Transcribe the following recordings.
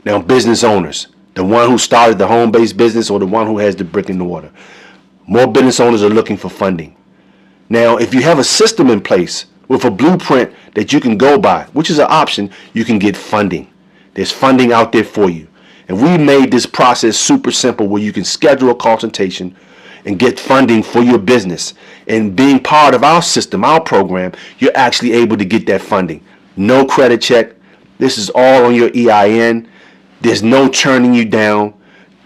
Now, business owners, the one who started the home-based business or the one who has the brick and mortar, more business owners are looking for funding. Now, if you have a system in place with a blueprint that you can go by, which is an option, you can get funding. There's funding out there for you. And we made this process super simple where you can schedule a consultation and get funding for your business. And being part of our system, our program, you're actually able to get that funding. No credit check. This is all on your EIN. There's no turning you down.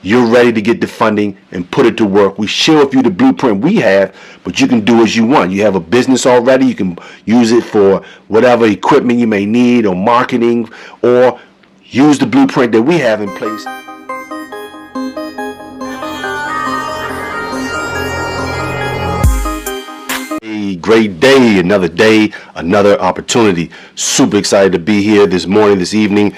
You're ready to get the funding and put it to work. We share with you the blueprint we have, but you can do as you want. You have a business already. You can use it for whatever equipment you may need or marketing, or use the blueprint that we have in place. A great day, another opportunity. Super excited to be here this morning, this evening.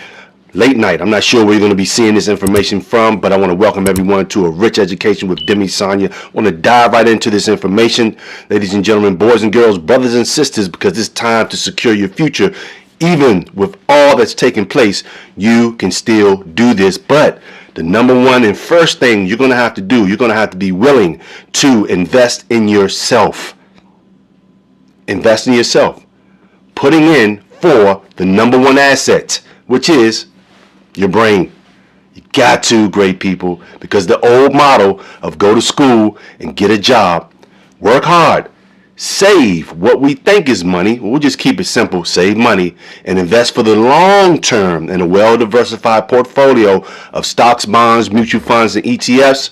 Late night. I'm not sure where you're going to be seeing this information from, but I want to welcome everyone to A Rich Education with Demi Sonia. I want to dive right into this information, ladies and gentlemen, boys and girls, brothers and sisters, because it's time to secure your future. Even with all that's taking place, you can still do this. But the number one and first thing you're going to have to do, you're going to have to be willing to invest in yourself. Invest in yourself. Putting in for the number one asset, which is your brain. You got to, great people, because the old model of go to school and get a job, work hard, save what we think is money. We'll just keep it simple. Save money and invest for the long term in a well-diversified portfolio of stocks, bonds, mutual funds, and ETFs.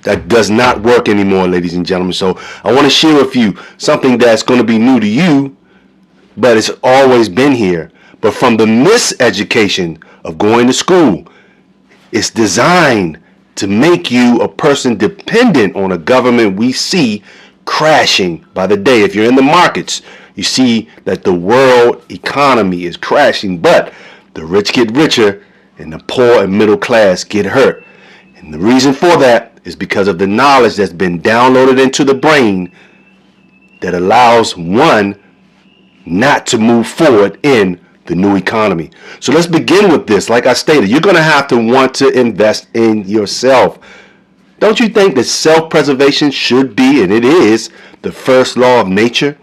That does not work anymore, ladies and gentlemen. So I want to share with you something that's going to be new to you, but it's always been here. But from the miseducation of going to school, it's designed to make you a person dependent on a government we see crashing by the day. If you're in the markets, you see that the world economy is crashing, but the rich get richer and the poor and middle class get hurt. And the reason for that is because of the knowledge that's been downloaded into the brain that allows one not to move forward in the new economy. So let's begin with this. Like I stated, you're going to have to want to invest in yourself. Don't you think that self-preservation should be, and it is, the first law of nature?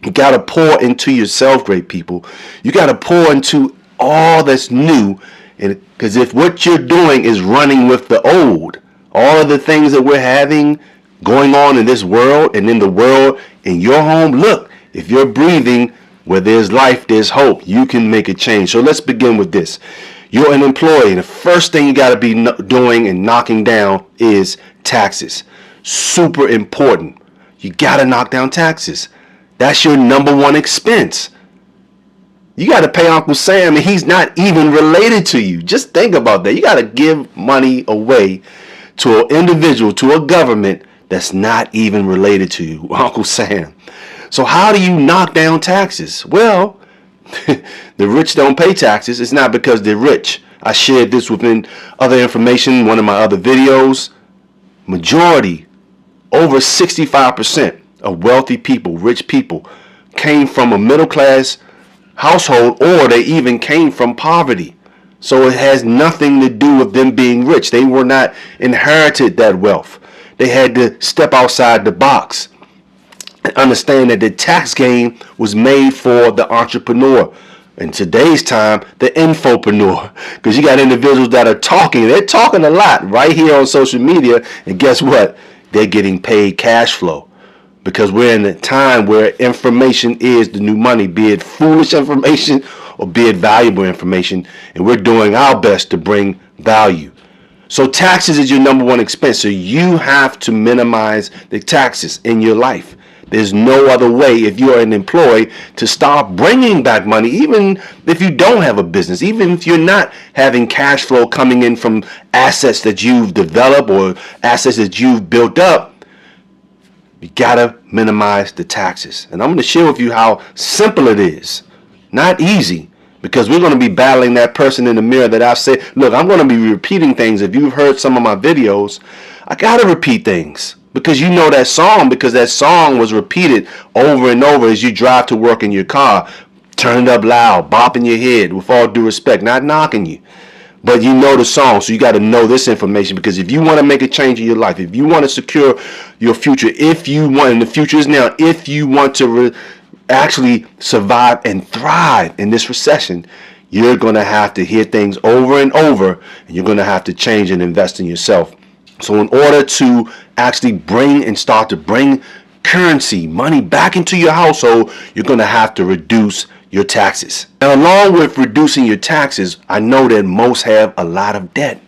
You got to pour into yourself, great people. You got to pour into all that's new, and because if what you're doing is running with the old, all of the things that we're having going on in this world and in the world in your home, look, if you're breathing, where there's life, there's hope. You can make a change. So let's begin with this. You're an employee. The first thing you got to be doing and knocking down is taxes. Super important. You got to knock down taxes. That's your number one expense. You got to pay Uncle Sam, and he's not even related to you. Just think about that. You got to give money away to an individual, to a government that's not even related to you, Uncle Sam. So how do you knock down taxes? Well, the rich don't pay taxes. It's not because they're rich. I shared this within other information, one of my other videos. Majority, over 65% of wealthy people, rich people, came from a middle class household, or they even came from poverty. So it has nothing to do with them being rich. They were not inherited that wealth. They had to step outside the box. Understand that the tax game was made for the entrepreneur. In today's time, the infopreneur. Because you got individuals that are talking. They're talking a lot right here on social media. And guess what? They're getting paid cash flow. Because we're in a time where information is the new money. Be it foolish information or be it valuable information. And we're doing our best to bring value. So taxes is your number one expense. So you have to minimize the taxes in your life. There's no other way, if you are an employee, to start bringing back money, even if you don't have a business, even if you're not having cash flow coming in from assets that you've developed or assets that you've built up. You got to minimize the taxes. And I'm going to share with you how simple it is. Not easy, because we're going to be battling that person in the mirror that I've said, look, I'm going to be repeating things. If you've heard some of my videos, I got to repeat things. Because you know that song, because that song was repeated over and over as you drive to work in your car. turning it up loud, bopping your head, with all due respect, not knocking you. But you know the song, so you got to know this information, because if you want to make a change in your life, if you want to secure your future, if you want, and the future is now, if you want to actually survive and thrive in this recession, you're going to have to hear things over and over, and you're going to have to change and invest in yourself. So in order to actually bring and start to bring currency, money back into your household, you're going to have to reduce your taxes. And along with reducing your taxes, I know that most have a lot of debt.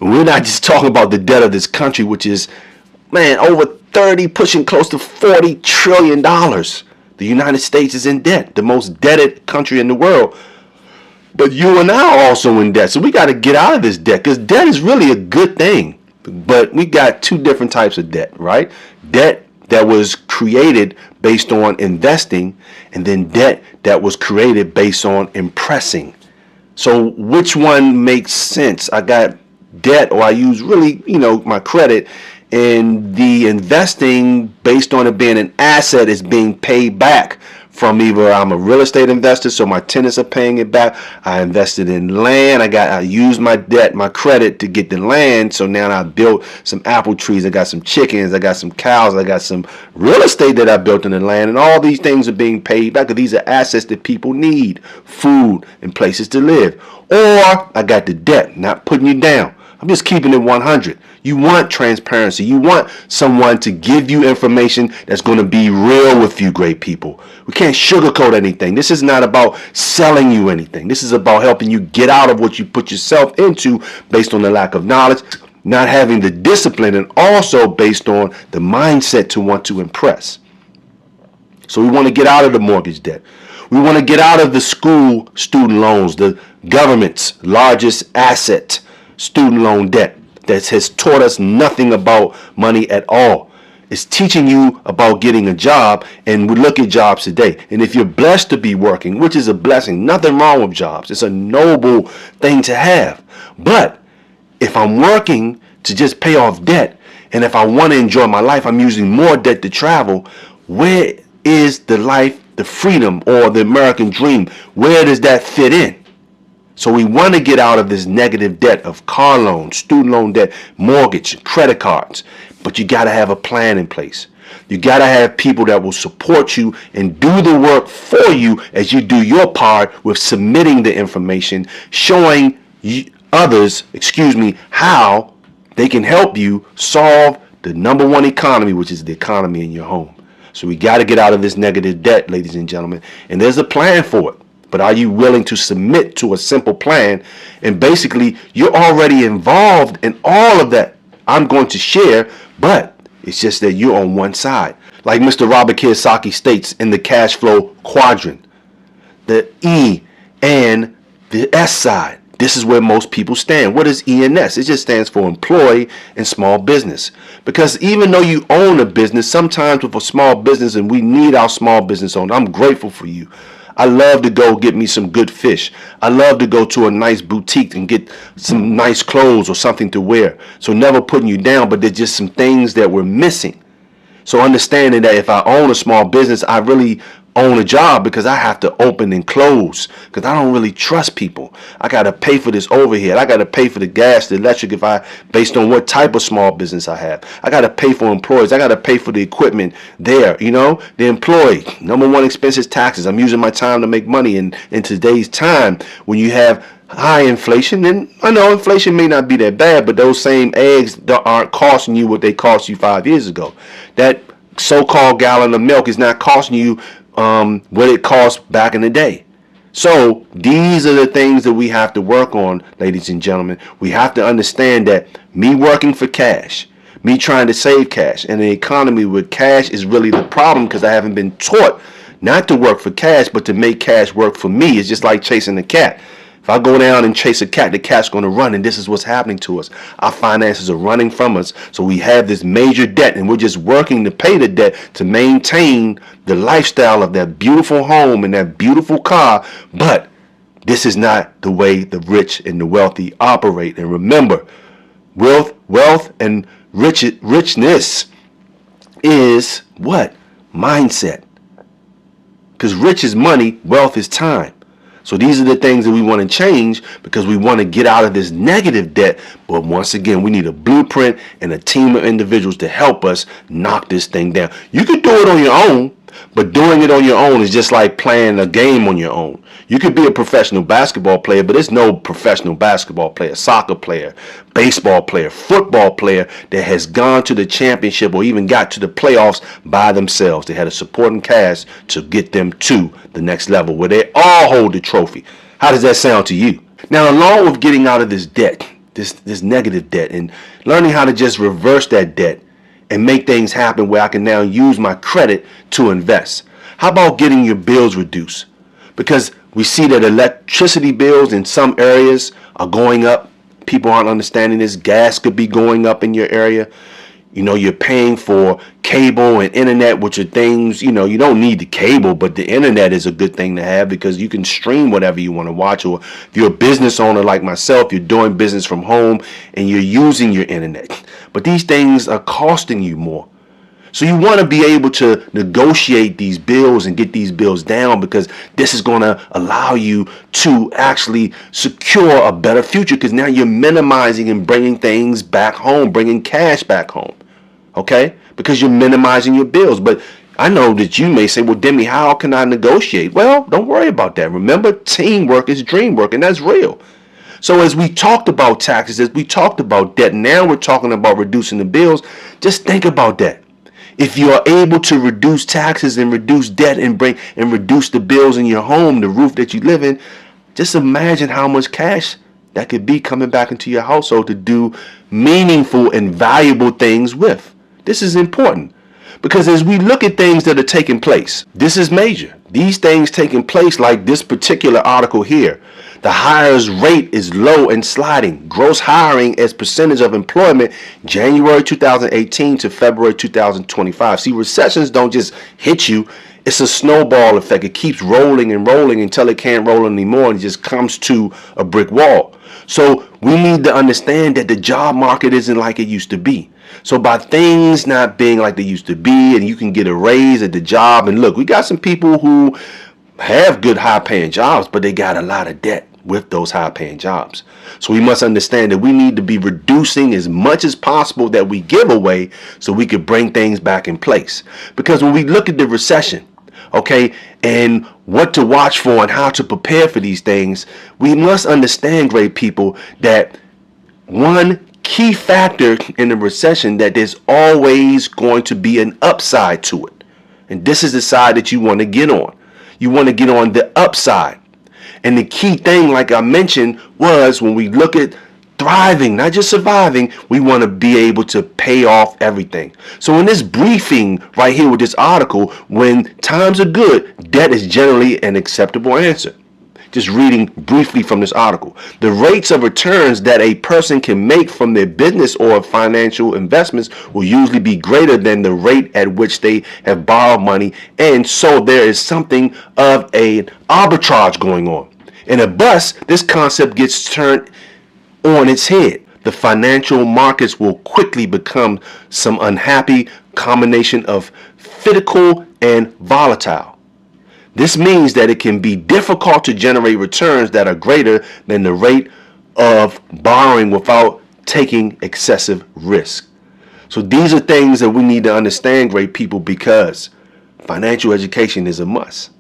And we're not just talking about the debt of this country, which is, man, over 30, pushing close to $40 trillion. The United States is in debt, the most debted country in the world. But you and I are also in debt. So we got to get out of this debt, because debt is really a good thing. But we got two different types of debt, right? Debt that was created based on investing, and then debt that was created based on impressing. So which one makes sense? I got debt, or I use really, my credit, and the investing based on it being an asset is being paid back from either I'm a real estate investor, so my tenants are paying it back. I invested in land. I used my debt, my credit to get the land. So now I built some apple trees. I got some chickens. I got some cows. I got some real estate that I built in the land. And all these things are being paid back, because these are assets that people need: food and places to live. Or I got the debt, not putting you down. I'm just keeping it 100. You want transparency. You want someone to give you information that's going to be real with you, great people. We can't sugarcoat anything. This is not about selling you anything. This is about helping you get out of what you put yourself into based on the lack of knowledge, not having the discipline, and also based on the mindset to want to impress. So we want to get out of the mortgage debt. We want to get out of the school student loans, the government's largest asset, student loan debt, that has taught us nothing about money at all. It's teaching you about getting a job, and we look at jobs today. And if you're blessed to be working, which is a blessing, nothing wrong with jobs. It's a noble thing to have. But if I'm working to just pay off debt, and if I want to enjoy my life, I'm using more debt to travel, where is the life, the freedom, or the American dream? Where does that fit in? So we want to get out of this negative debt of car loans, student loan debt, mortgage, credit cards. But you got to have a plan in place. You got to have people that will support you and do the work for you as you do your part with submitting the information, showing others, how they can help you solve the number one economy, which is the economy in your home. So we got to get out of this negative debt, ladies and gentlemen. And there's a plan for it. But are you willing to submit to a simple plan? And basically, you're already involved in all of that I'm going to share, but it's just that you're on one side. Like Mr. Robert Kiyosaki states in the cash flow quadrant, the E and the S side. This is where most people stand. What is E and S? It just stands for employee and small business. Because even though you own a business, sometimes with a small business, and we need our small business owners, I'm grateful for you. I love to go get me some good fish. I love to go to a nice boutique and get some nice clothes or something to wear. So never putting you down, but there's just some things that we're missing. So understanding that if I own a small business, I really own a job, because I have to open and close, because I don't really trust people. I got to pay for this overhead. I got to pay for the gas, the electric, based on what type of small business I have. I got to pay for employees. I got to pay for the equipment there. The employee, number one expense is taxes. I'm using my time to make money. And in today's time, when you have high inflation, and I know inflation may not be that bad, but those same eggs aren't costing you what they cost you 5 years ago. That so-called gallon of milk is not costing you what it cost back in the day. So these are the things that we have to work on, ladies and gentlemen. We have to understand that me working for cash, me trying to save cash, and an economy where cash is really the problem, because I haven't been taught not to work for cash, but to make cash work for me. It's just like chasing a cat. If I go down and chase a cat, the cat's going to run, and this is what's happening to us. Our finances are running from us, so we have this major debt, and we're just working to pay the debt to maintain the lifestyle of that beautiful home and that beautiful car. But this is not the way the rich and the wealthy operate. And remember, wealth and richness is what? Mindset. Because rich is money, wealth is time. So these are the things that we want to change because we want to get out of this negative debt. But once again, we need a blueprint and a team of individuals to help us knock this thing down. You could do it on your own, but doing it on your own is just like playing a game on your own. You could be a professional basketball player, but there's no professional basketball player, soccer player, baseball player, football player that has gone to the championship or even got to the playoffs by themselves. They had a supporting cast to get them to the next level where they all hold the trophy. How does that sound to you? Now, along with getting out of this debt, this negative debt, and learning how to just reverse that debt and make things happen where I can now use my credit to invest. How about getting your bills reduced? Because we see that electricity bills in some areas are going up. People aren't understanding this. Gas could be going up in your area. You know, you're paying for cable and internet, which are things, you know, you don't need the cable, but the internet is a good thing to have because you can stream whatever you want to watch. Or if you're a business owner like myself, you're doing business from home and you're using your internet. But these things are costing you more. So you want to be able to negotiate these bills and get these bills down because this is going to allow you to actually secure a better future because now you're minimizing and bringing things back home, bringing cash back home. Okay? Because you're minimizing your bills. But I know that you may say, well, Demi, how can I negotiate? Well, don't worry about that. Remember, teamwork is dream work, and that's real. So as we talked about taxes, as we talked about debt, now we're talking about reducing the bills. Just think about that. If you are able to reduce taxes and reduce debt and reduce the bills in your home, the roof that you live in, just imagine how much cash that could be coming back into your household to do meaningful and valuable things with. This is important because as we look at things that are taking place, this is major. These things taking place like this particular article here. The hires rate is low and sliding. Gross hiring as percentage of employment January 2018 to February 2025. See, recessions don't just hit you. It's a snowball effect. It keeps rolling and rolling until it can't roll anymore and it just comes to a brick wall. So we need to understand that the job market isn't like it used to be. So by things not being like they used to be and you can get a raise at the job, and look, we got some people who have good high paying jobs, but they got a lot of debt with those high paying jobs. So we must understand that we need to be reducing as much as possible that we give away so we could bring things back in place. Because when we look at the recession, okay, and what to watch for and how to prepare for these things, we must understand, great people, that one key factor in the recession, that there's always going to be an upside to it. And this is the side that you want to get on. You want to get on the upside. And the key thing, like I mentioned, was when we look at thriving, not just surviving, we want to be able to pay off everything. So in this briefing right here with this article, when times are good, debt is generally an acceptable answer. Just reading briefly from this article. The rates of returns that a person can make from their business or financial investments will usually be greater than the rate at which they have borrowed money. And so there is something of an arbitrage going on. In a bust, this concept gets turned on its head. The financial markets will quickly become some unhappy combination of fickle and volatile. This means that it can be difficult to generate returns that are greater than the rate of borrowing without taking excessive risk. So these are things that we need to understand, great people, because financial education is a must.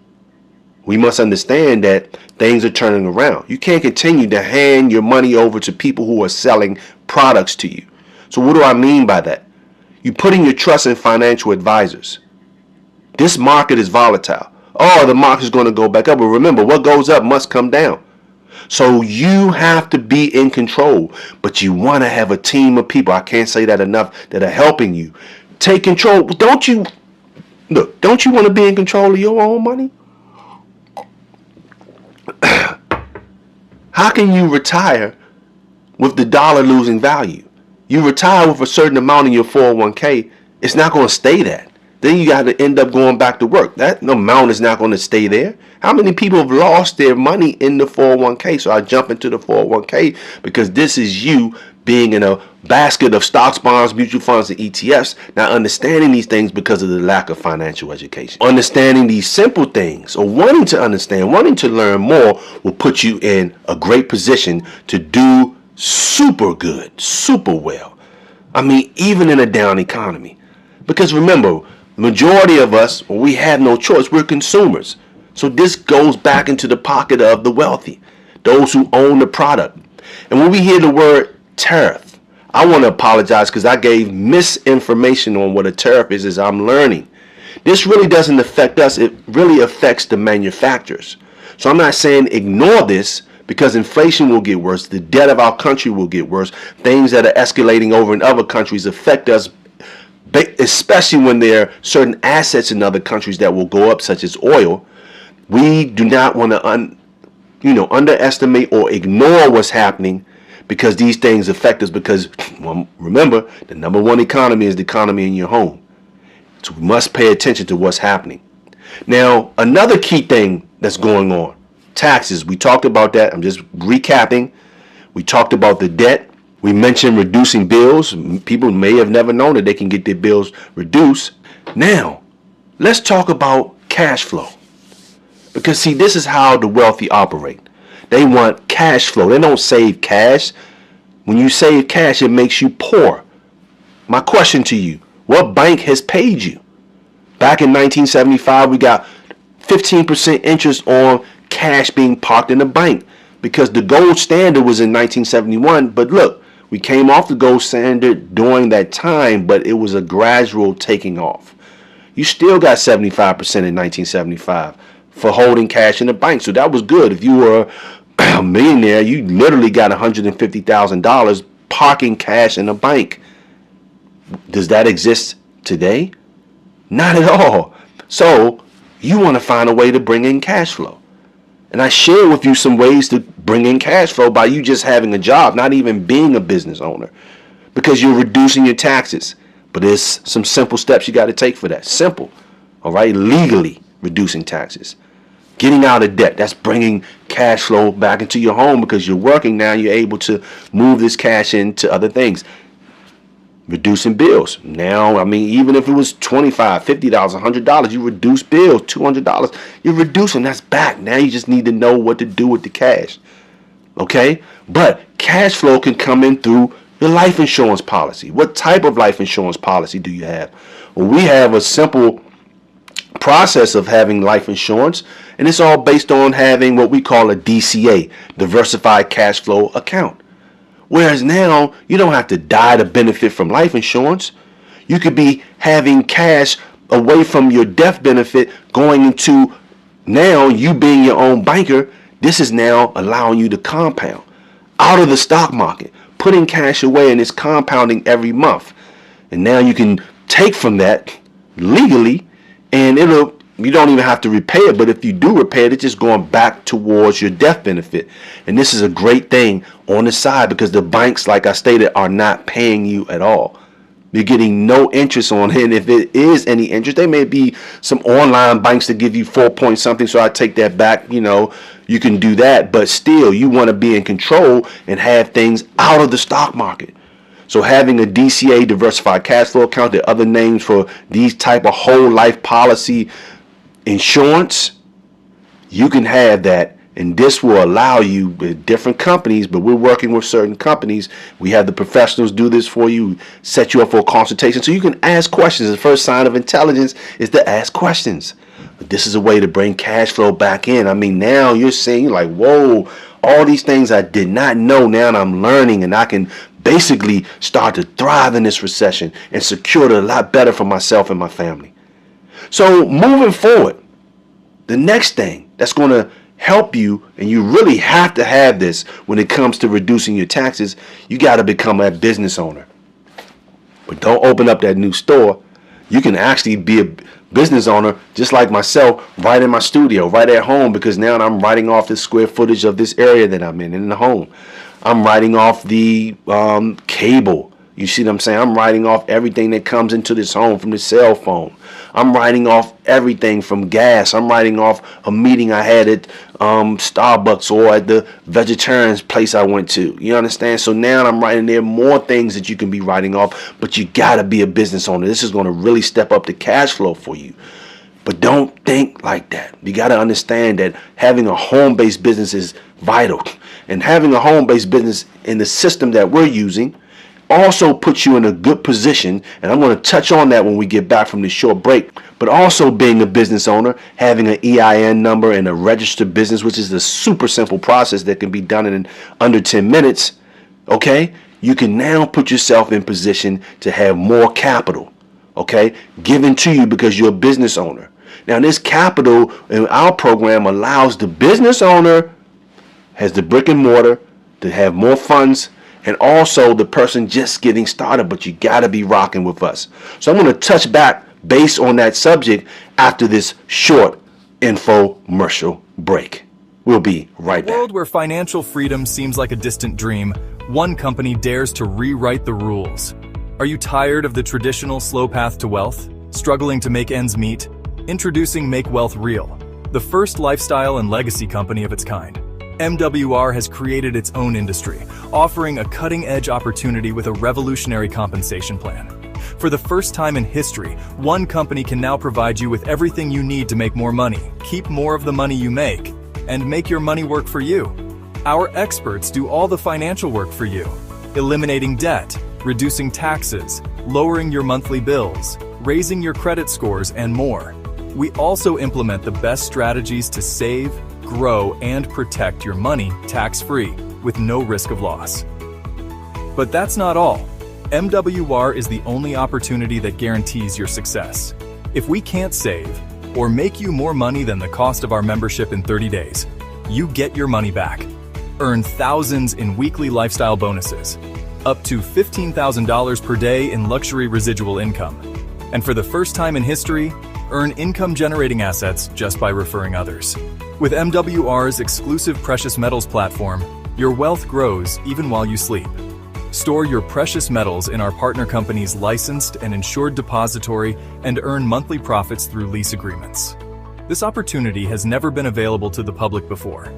We must understand that things are turning around. You can't continue to hand your money over to people who are selling products to you. So what do I mean by that? You're putting your trust in financial advisors. This market is volatile. Oh, the market is going to go back up. But remember, what goes up must come down. So you have to be in control. But you want to have a team of people, I can't say that enough, that are helping you. Take control. Don't you want to be in control of your own money? How can you retire with the dollar losing value? You retire with a certain amount in your 401k. It's not going to stay that. Then you got to end up going back to work. That amount is not going to stay there. How many people have lost their money in the 401k? So I jump into the 401k because this is you being in a basket of stocks, bonds, mutual funds, and ETFs, not understanding these things because of the lack of financial education. Understanding these simple things, or wanting to understand, wanting to learn more, will put you in a great position to do super good, super well. I mean, even in a down economy. Because remember, the majority of us, we have no choice. We're consumers. So this goes back into the pocket of the wealthy, those who own the product. And when we hear the word tariff, I want to apologize because I gave misinformation on what a tariff is as I'm learning. This really doesn't affect us. It really affects the manufacturers. So I'm not saying ignore this, because inflation will get worse. The debt of our country will get worse. Things that are escalating over in other countries affect us, especially when there are certain assets in other countries that will go up, such as oil. We do not want to underestimate or ignore what's happening, because these things affect us. Because, well, remember, the number one economy is the economy in your home. So we must pay attention to what's happening. Now, another key thing that's going on, taxes. We talked about that. I'm just recapping. We talked about the debt. We mentioned reducing bills. People may have never known that they can get their bills reduced. Now, let's talk about cash flow. Because, see, this is how the wealthy operate. They want cash flow. They don't save cash. When you save cash, it makes you poor. My question to you, what bank has paid you? Back in 1975, we got 15% interest on cash being parked in the bank, because the gold standard was in 1971. But look, we came off the gold standard during that time, but it was a gradual taking off. You still got 75% in 1975 for holding cash in the bank. So that was good. If you were a millionaire, you literally got $150,000 parking cash in a bank. Does that exist today? Not at all. So you want to find a way to bring in cash flow. And I share with you some ways to bring in cash flow by you just having a job, not even being a business owner, because you're reducing your taxes. But there's some simple steps you got to take for that. Simple. All right. Legally reducing taxes. Getting out of debt. That's bringing cash flow back into your home, because you're working now. You're able to move this cash into other things. Reducing bills. Now, I mean, even if it was $25, $50, $100, you reduce bills, $200. You're reducing. That's back. Now you just need to know what to do with the cash. Okay? But cash flow can come in through your life insurance policy. What type of life insurance policy do you have? Well, we have a simple process of having life insurance, and it's all based on having what we call a DCA, diversified cash flow account. Whereas now, you don't have to die to benefit from life insurance. You could be having cash away from your death benefit going into now you being your own banker. This is now allowing you to compound out of the stock market, putting cash away, and it's compounding every month. And now you can take from that legally, and you don't even have to repay it. But if you do repay it, it's just going back towards your death benefit. And this is a great thing on the side, because the banks, like I stated, are not paying you at all. You're getting no interest on it. And if it is any interest, there may be some online banks that give you 4 point something. So I take that back. You can do that. But still, you want to be in control and have things out of the stock market. So having a DCA, diversified cash flow account, there are other names for these type of whole life policy insurance, you can have that, and this will allow you with different companies, but we're working with certain companies. We have the professionals do this for you, set you up for a consultation so you can ask questions. The first sign of intelligence is to ask questions. But this is a way to bring cash flow back in. I mean, now you're seeing like, whoa, all these things I did not know, now I'm learning, and I can basically start to thrive in this recession and secure it a lot better for myself and my family. So moving forward, the next thing that's going to help you, and you really have to have this when it comes to reducing your taxes, you got to become a business owner. But don't open up that new store. You can actually be a business owner just like myself right in my studio, right at home, because now I'm writing off the square footage of this area that I'm in the home. I'm writing off the cable. You see what I'm saying? I'm writing off everything that comes into this home from the cell phone. I'm writing off everything from gas. I'm writing off a meeting I had at Starbucks or at the vegetarian place I went to. You understand? So now I'm writing there more things that you can be writing off, but you got to be a business owner. This is going to really step up the cash flow for you. But don't think like that. You got to understand that having a home-based business is vital. And having a home-based business in the system that we're using also puts you in a good position, and I'm going to touch on that when we get back from this short break. But also being a business owner, having an EIN number and a registered business, which is a super simple process that can be done in under 10 minutes, okay? You can now put yourself in position to have more capital, okay, given to you because you're a business owner. Now, this capital in our program allows the business owner, has the brick and mortar, to have more funds, and also the person just getting started, but you got to be rocking with us. So I'm going to touch back based on that subject after this short infomercial break. We'll be right back. In a world where financial freedom seems like a distant dream, one company dares to rewrite the rules. Are you tired of the traditional slow path to wealth? Struggling to make ends meet? Introducing Make Wealth Real, the first lifestyle and legacy company of its kind. MWR has created its own industry, offering a cutting-edge opportunity with a revolutionary compensation plan. For the first time in history, one company can now provide you with everything you need to make more money, keep more of the money you make, and make your money work for you. Our experts do all the financial work for you, eliminating debt, reducing taxes, lowering your monthly bills, raising your credit scores, and more. We also implement the best strategies to save, grow, and protect your money tax-free with no risk of loss. But that's not all. MWR is the only opportunity that guarantees your success. If we can't save or make you more money than the cost of our membership in 30 days, you get your money back. Earn thousands in weekly lifestyle bonuses, up to $15,000 per day in luxury residual income. And for the first time in history, earn income-generating assets just by referring others. With MWR's exclusive precious metals platform, your wealth grows even while you sleep. Store your precious metals in our partner company's licensed and insured depository and earn monthly profits through lease agreements. This opportunity has never been available to the public before.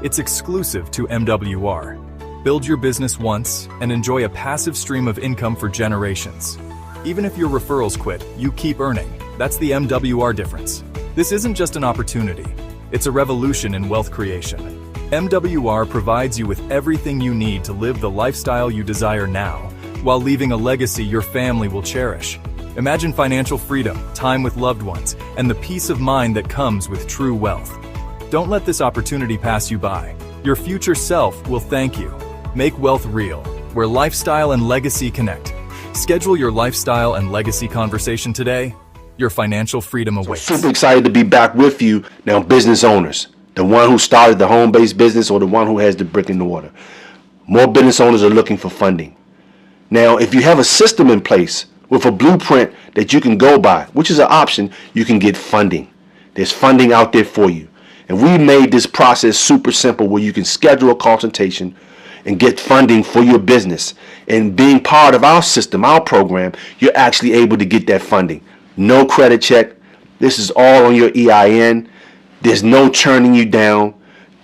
It's exclusive to MWR. Build your business once and enjoy a passive stream of income for generations. Even if your referrals quit, you keep earning. That's the MWR difference. This isn't just an opportunity. It's a revolution in wealth creation. MWR provides you with everything you need to live the lifestyle you desire now, while leaving a legacy your family will cherish. Imagine financial freedom, time with loved ones, and the peace of mind that comes with true wealth. Don't let this opportunity pass you by. Your future self will thank you. Make wealth real, where lifestyle and legacy connect. Schedule your lifestyle and legacy conversation today. Your financial freedom awaits. Super excited to be back with you. Now, business owners, the one who started the home-based business or the one who has the brick and mortar. More business owners are looking for funding. Now, if you have a system in place with a blueprint that you can go by, which is an option, you can get funding. There's funding out there for you. And we made this process super simple where you can schedule a consultation and get funding for your business. And being part of our system, our program, you're actually able to get that funding. No credit check. This is all on your EIN. There's no turning you down.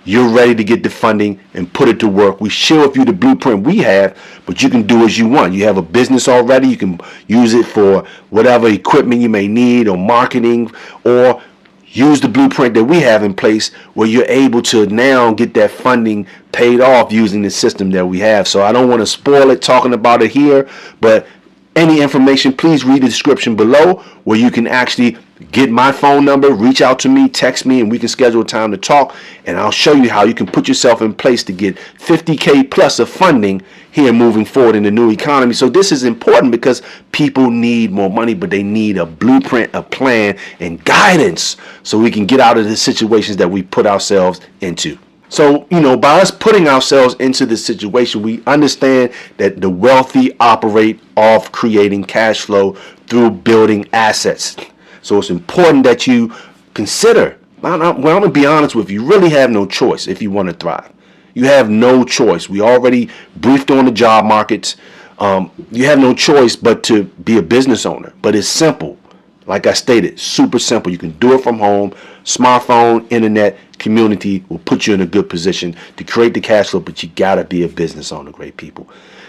You're ready to get the funding and put it to work. We share with you the blueprint we have, but you can do as you want. You have a business already. You can use it for whatever equipment you may need or marketing, or use the blueprint that we have in place where you're able to now get that funding paid off using the system that we have. So I don't want to spoil it talking about it here, but any information, please read the description below where you can actually get my phone number, reach out to me, text me, and we can schedule a time to talk. And I'll show you how you can put yourself in place to get 50K plus of funding here moving forward in the new economy. So this is important because people need more money, but they need a blueprint, a plan, and guidance so we can get out of the situations that we put ourselves into. So, by us putting ourselves into this situation, we understand that the wealthy operate off creating cash flow through building assets. So it's important that you consider, well, I'm going to be honest with you, you really have no choice if you want to thrive. You have no choice. We already briefed on the job markets. You have no choice but to be a business owner. But it's simple. Like I stated, super simple. You can do it from home. Smartphone, internet, community will put you in a good position to create the cash flow, but you got to be a business owner, great people.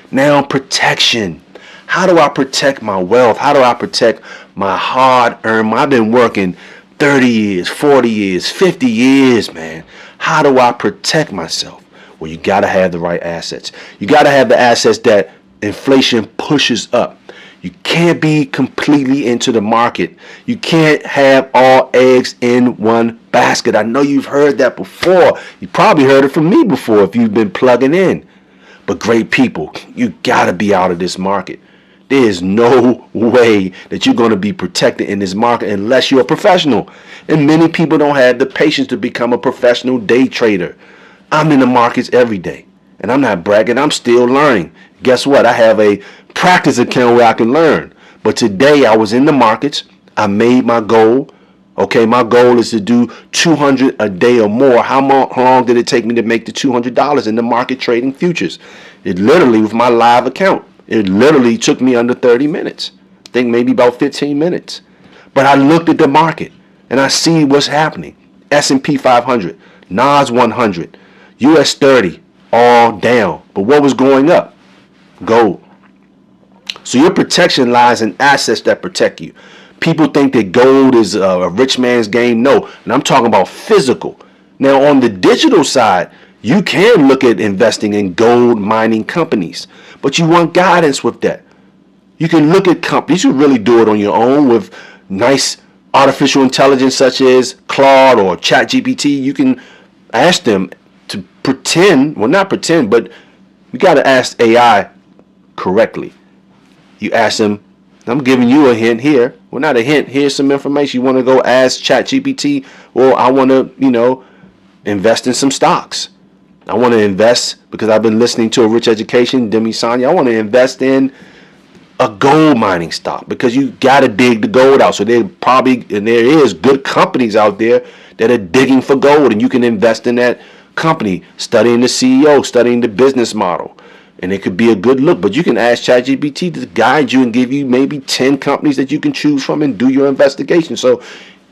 Now, protection. How do I protect my wealth? How do I protect my hard-earned? I've been working 30 years, 40 years, 50 years, man. How do I protect myself? Well, you got to have the right assets. You got to have the assets that inflation pushes up. You can't be completely into the market. You can't have all eggs in one basket. I know you've heard that before. You probably heard it from me before if you've been plugging in. But great people, you got to be out of this market. There is no way that you're going to be protected in this market unless you're a professional. And many people don't have the patience to become a professional day trader. I'm in the markets every day. And I'm not bragging. I'm still learning. Guess what? I have a practice account where I can learn. But today I was in the markets. I made my goal. Okay, my goal is to do 200 a day or more. How long did it take me to make the $200 in the market trading futures? It literally, with my live account, it literally took me under 30 minutes. I think maybe about 15 minutes. But I looked at the market and I see what's happening. S&P 500, NAS 100, US 30, all down. But what was going up? Gold. So your protection lies in assets that protect you. People think that gold is a rich man's game. No, and I'm talking about physical. Now, on the digital side, you can look at investing in gold mining companies, but you want guidance with that. You can look at companies. You really do it on your own with nice artificial intelligence such as Claude or ChatGPT. You can ask them to pretend, well, not pretend, but you got to ask AI correctly. You ask them, I'm giving you a hint here. Well, not a hint. Here's some information. You want to go ask ChatGPT, well, I want to, invest in some stocks. I want to invest because I've been listening to a Rich Education, Demi Sanya. I want to invest in a gold mining stock because you got to dig the gold out. So there is good companies out there that are digging for gold, and you can invest in that company, studying the CEO, studying the business model. And it could be a good look, but you can ask ChatGPT to guide you and give you maybe 10 companies that you can choose from and do your investigation. So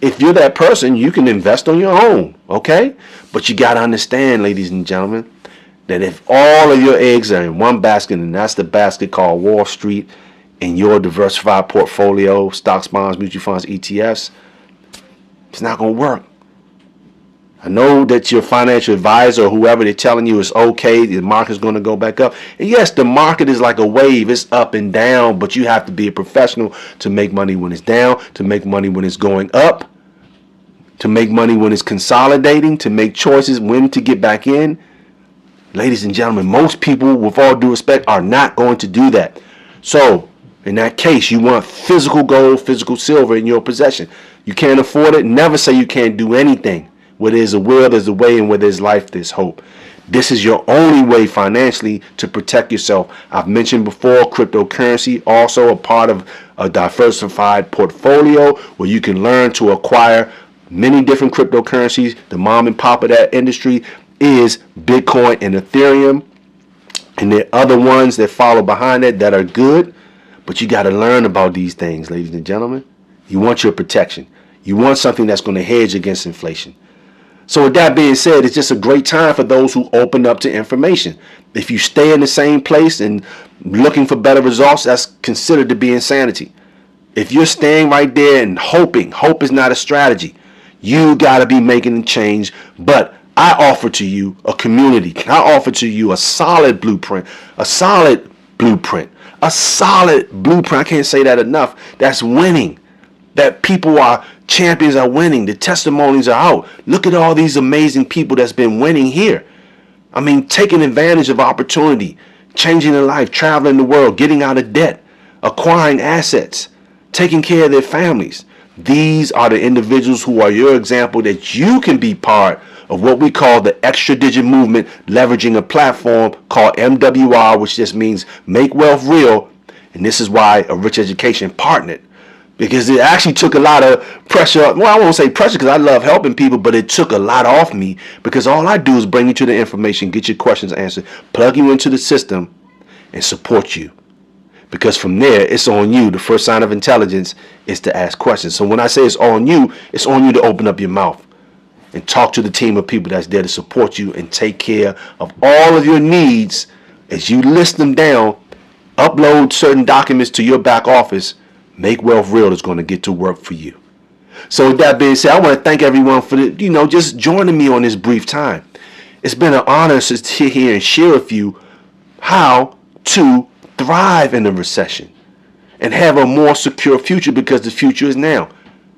if you're that person, you can invest on your own, okay? But you got to understand, ladies and gentlemen, that if all of your eggs are in one basket, and that's the basket called Wall Street, in your diversified portfolio, stocks, bonds, mutual funds, ETFs, it's not going to work. I know that your financial advisor or whoever, they're telling you it's okay, the market's going to go back up. And yes, the market is like a wave. It's up and down, but you have to be a professional to make money when it's down, to make money when it's going up, to make money when it's consolidating, to make choices when to get back in. Ladies and gentlemen, most people, with all due respect, are not going to do that. So in that case, you want physical gold, physical silver in your possession. You can't afford it. Never say you can't do anything. Where there's a will, there's a way, and where there's life, there's hope. This is your only way financially to protect yourself. I've mentioned before, cryptocurrency, also a part of a diversified portfolio where you can learn to acquire many different cryptocurrencies. The mom and pop of that industry is Bitcoin and Ethereum. And there are other ones that follow behind it that are good. But you got to learn about these things, ladies and gentlemen. You want your protection. You want something that's going to hedge against inflation. So with that being said, it's just a great time for those who open up to information. If you stay in the same place and looking for better results, that's considered to be insanity. If you're staying right there and hoping, hope is not a strategy. You got to be making a change. But I offer to you a community. I offer to you a solid blueprint, a solid blueprint, a solid blueprint. I can't say that enough. That's winning. That people are champions are winning. The testimonies are out. Look at all these amazing people that's been winning here. I mean, taking advantage of opportunity, changing their life, traveling the world, getting out of debt, acquiring assets, taking care of their families. These are the individuals who are your example that you can be part of what we call the extra digit movement, leveraging a platform called MWR, which just means make wealth real. And this is why a Rich Education partnered. Because it actually took a lot of pressure. Well, I won't say pressure because I love helping people, but it took a lot off me because all I do is bring you to the information, get your questions answered, plug you into the system, and support you. because from there, it's on you. The first sign of intelligence is to ask questions. So when I say it's on you to open up your mouth and talk to the team of people that's there to support you and take care of all of your needs as you list them down, upload certain documents to your back office. Make Wealth Real is going to get to work for you. So with that being said, I want to thank everyone for just joining me on this brief time. It's been an honor to sit here and share with you how to thrive in a recession and have a more secure future, because the future is now.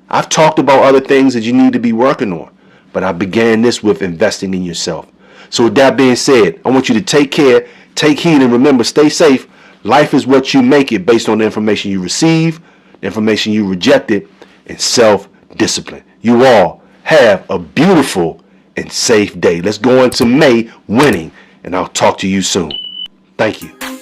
I've talked about other things that you need to be working on, but I began this with investing in yourself. So with that being said, I want you to take care, take heed, and remember, stay safe. Life is what you make it based on the information you receive, the information you rejected, and self-discipline. You all have a beautiful and safe day. Let's go into May winning, and I'll talk to you soon. Thank you.